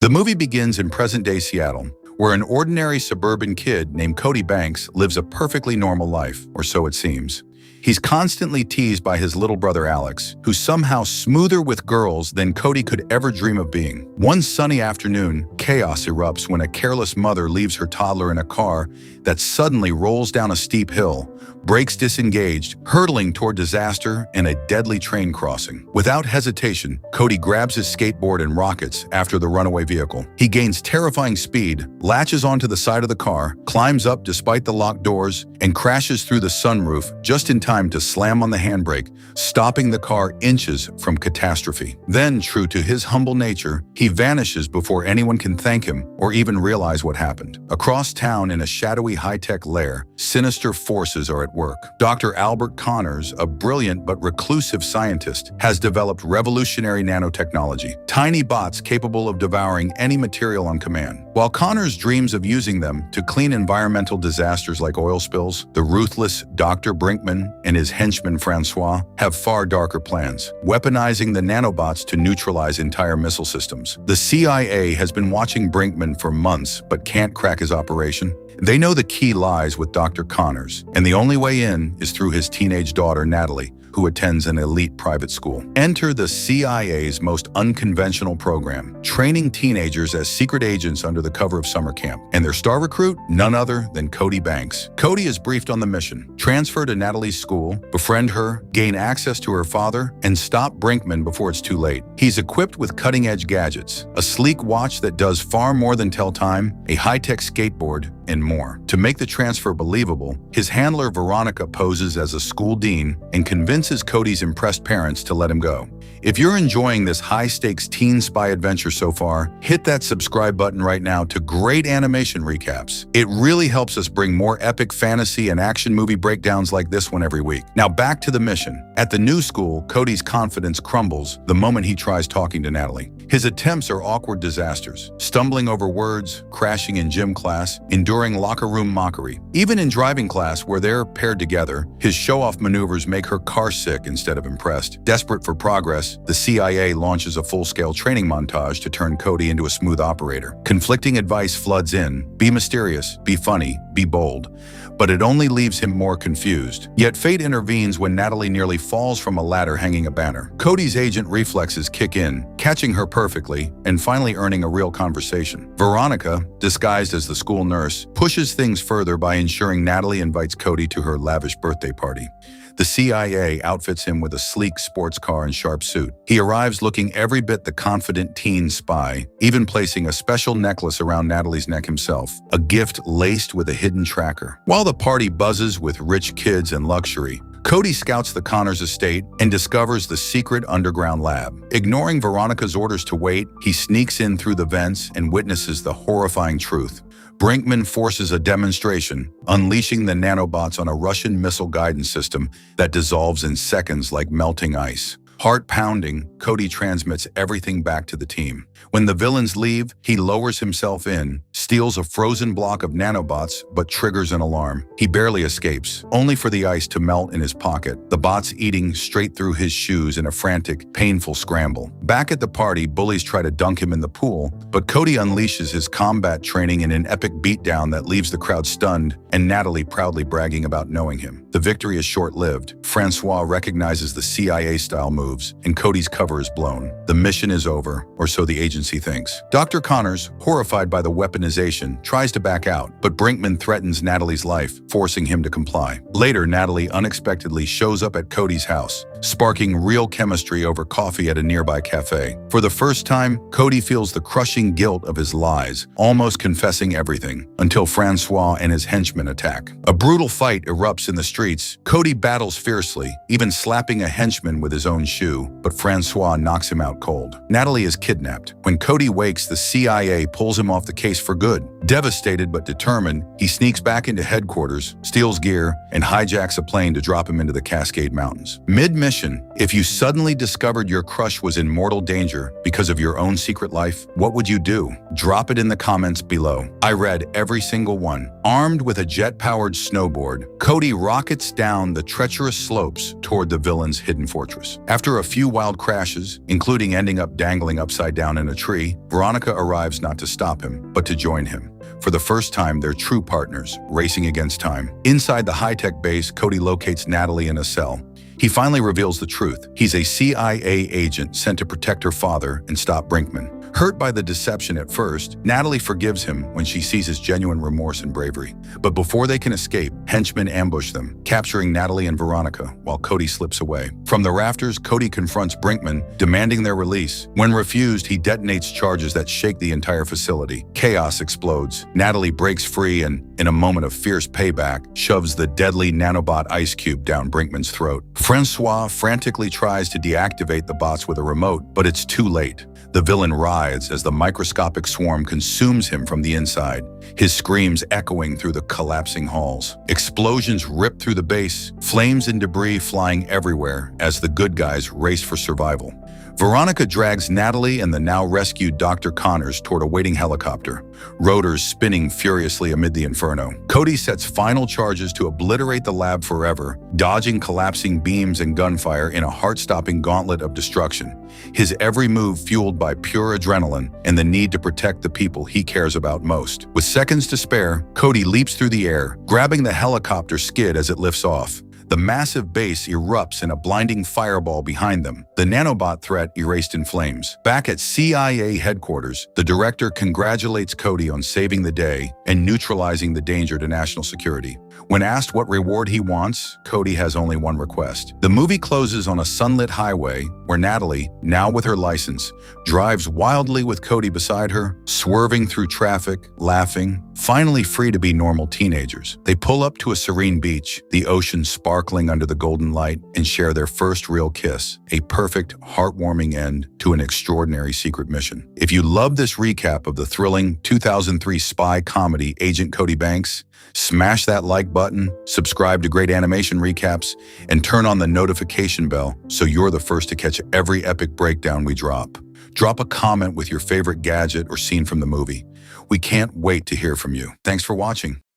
The movie begins in present-day Seattle, where an ordinary suburban kid named Cody Banks lives a perfectly normal life, or so it seems. He's constantly teased by his little brother Alex, who's somehow smoother with girls than Cody could ever dream of being. One sunny afternoon, chaos erupts when a careless mother leaves her toddler in a car that suddenly rolls down a steep hill, brakes disengaged, hurtling toward disaster and a deadly train crossing. Without hesitation, Cody grabs his skateboard and rockets after the runaway vehicle. He gains terrifying speed, latches onto the side of the car, climbs up despite the locked doors, and crashes through the sunroof just in time to slam on the handbrake, stopping the car inches from catastrophe. Then, true to his humble nature, he vanishes before anyone can thank him or even realize what happened. Across town in a shadowy high-tech lair, sinister forces are at work. Dr. Hilary Connors, a brilliant but reclusive scientist, has developed revolutionary nanotechnology, tiny bots capable of devouring any material on command. While Connors dreams of using them to clean environmental disasters like oil spills, the ruthless Dr. Brinkman and his henchman Francois have far darker plans, weaponizing the nanobots to neutralize entire missile systems. The CIA has been watching Brinkman for months but can't crack his operation. They know the key lies with Dr. Connors, and the only way in is through his teenage daughter, Natalie, who attends an elite private school. Enter the CIA's most unconventional program, training teenagers as secret agents under the cover of summer camp. And their star recruit? None other than Cody Banks. Cody is briefed on the mission: transfer to Natalie's school, befriend her, gain access to her father, and stop Brinkman before it's too late. He's equipped with cutting-edge gadgets, a sleek watch that does far more than tell time, a high-tech skateboard, and more. To make the transfer believable, his handler Veronica poses as a school dean and convinces Cody's impressed parents to let him go. If you're enjoying this high-stakes teen spy adventure so far, hit that subscribe button right now to great animation recaps. It really helps us bring more epic fantasy and action movie breakdowns like this one every week. Now back to the mission. At the new school, Cody's confidence crumbles the moment he tries talking to Natalie. His attempts are awkward disasters, stumbling over words, crashing in gym class, enduring locker room mockery. Even in driving class, where they're paired together, his show-off maneuvers make her car sick instead of impressed. Desperate for progress, the CIA launches a full-scale training montage to turn Cody into a smooth operator. Conflicting advice floods in: be mysterious, be funny, be bold. But it only leaves him more confused. Yet fate intervenes when Natalie nearly falls from a ladder hanging a banner. Cody's agent reflexes kick in, catching her perfectly and finally earning a real conversation. Veronica, disguised as the school nurse, pushes things further by ensuring Natalie invites Cody to her lavish birthday party. The CIA outfits him with a sleek sports car and sharp suit. He arrives looking every bit the confident teen spy, even placing a special necklace around Natalie's neck himself, a gift laced with a hidden tracker. While the party buzzes with rich kids and luxury, Cody scouts the Connors estate and discovers the secret underground lab. Ignoring Veronica's orders to wait, he sneaks in through the vents and witnesses the horrifying truth. Brinkman forces a demonstration, unleashing the nanobots on a Russian missile guidance system that dissolves in seconds like melting ice. Heart-pounding, Cody transmits everything back to the team. When the villains leave, he lowers himself in, steals a frozen block of nanobots, but triggers an alarm. He barely escapes, only for the ice to melt in his pocket, the bots eating straight through his shoes in a frantic, painful scramble. Back at the party, bullies try to dunk him in the pool, but Cody unleashes his combat training in an epic beatdown that leaves the crowd stunned and Natalie proudly bragging about knowing him. The victory is short-lived. Francois recognizes the CIA-style moves, and Cody's cover is blown. The mission is over, or so the agency thinks. Dr. Connors, horrified by the weaponization, tries to back out, but Brinkman threatens Natalie's life, forcing him to comply. Later, Natalie unexpectedly shows up at Cody's house, sparking real chemistry over coffee at a nearby cafe. For the first time, Cody feels the crushing guilt of his lies, almost confessing everything, until Francois and his henchmen attack. A brutal fight erupts in the streets. Cody battles fiercely, even slapping a henchman with his own shoe, but Francois knocks him out cold. Natalie is kidnapped. When Cody wakes, the CIA pulls him off the case for good. Devastated but determined, he sneaks back into headquarters, steals gear, and hijacks a plane to drop him into the Cascade Mountains. Mid-mission, if you suddenly discovered your crush was in mortal danger because of your own secret life, what would you do? Drop it in the comments below. I read every single one. Armed with a jet-powered snowboard, Cody rockets down the treacherous slopes toward the villain's hidden fortress. After a few wild crashes, including ending up dangling upside down in a tree, Veronica arrives not to stop him, but to join him. For the first time, they're true partners, racing against time. Inside the high-tech base, Cody locates Natalie in a cell. He finally reveals the truth. He's a CIA agent sent to protect her father and stop Brinkman. Hurt by the deception at first, Natalie forgives him when she sees his genuine remorse and bravery. But before they can escape, henchmen ambush them, capturing Natalie and Veronica while Cody slips away. From the rafters, Cody confronts Brinkman, demanding their release. When refused, he detonates charges that shake the entire facility. Chaos explodes. Natalie breaks free and, in a moment of fierce payback, shoves the deadly nanobot ice cube down Brinkman's throat. Francois frantically tries to deactivate the bots with a remote, but it's too late. The villain writhes as the microscopic swarm consumes him from the inside, his screams echoing through the collapsing halls. Explosions rip through the base, flames and debris flying everywhere as the good guys race for survival. Veronica drags Natalie and the now rescued Dr. Connors toward a waiting helicopter, rotors spinning furiously amid the inferno. Cody sets final charges to obliterate the lab forever, dodging collapsing beams and gunfire in a heart-stopping gauntlet of destruction, his every move fueled by pure adrenaline and the need to protect the people he cares about most. With seconds to spare, Cody leaps through the air, grabbing the helicopter skid as it lifts off. The massive base erupts in a blinding fireball behind them, the nanobot threat erased in flames. Back at CIA headquarters, the director congratulates Cody on saving the day and neutralizing the danger to national security. When asked what reward he wants, Cody has only one request. The movie closes on a sunlit highway where Natalie, now with her license, drives wildly with Cody beside her, swerving through traffic, laughing, finally free to be normal teenagers. They pull up to a serene beach, the ocean sparkling under the golden light, and share their first real kiss, a perfect, heartwarming end to an extraordinary secret mission. If you love this recap of the thrilling 2003 spy comedy Agent Cody Banks, smash that like button, subscribe to great animation recaps, and turn on the notification bell so you're the first to catch every epic breakdown we drop. Drop a comment with your favorite gadget or scene from the movie. We can't wait to hear from you. Thanks for watching.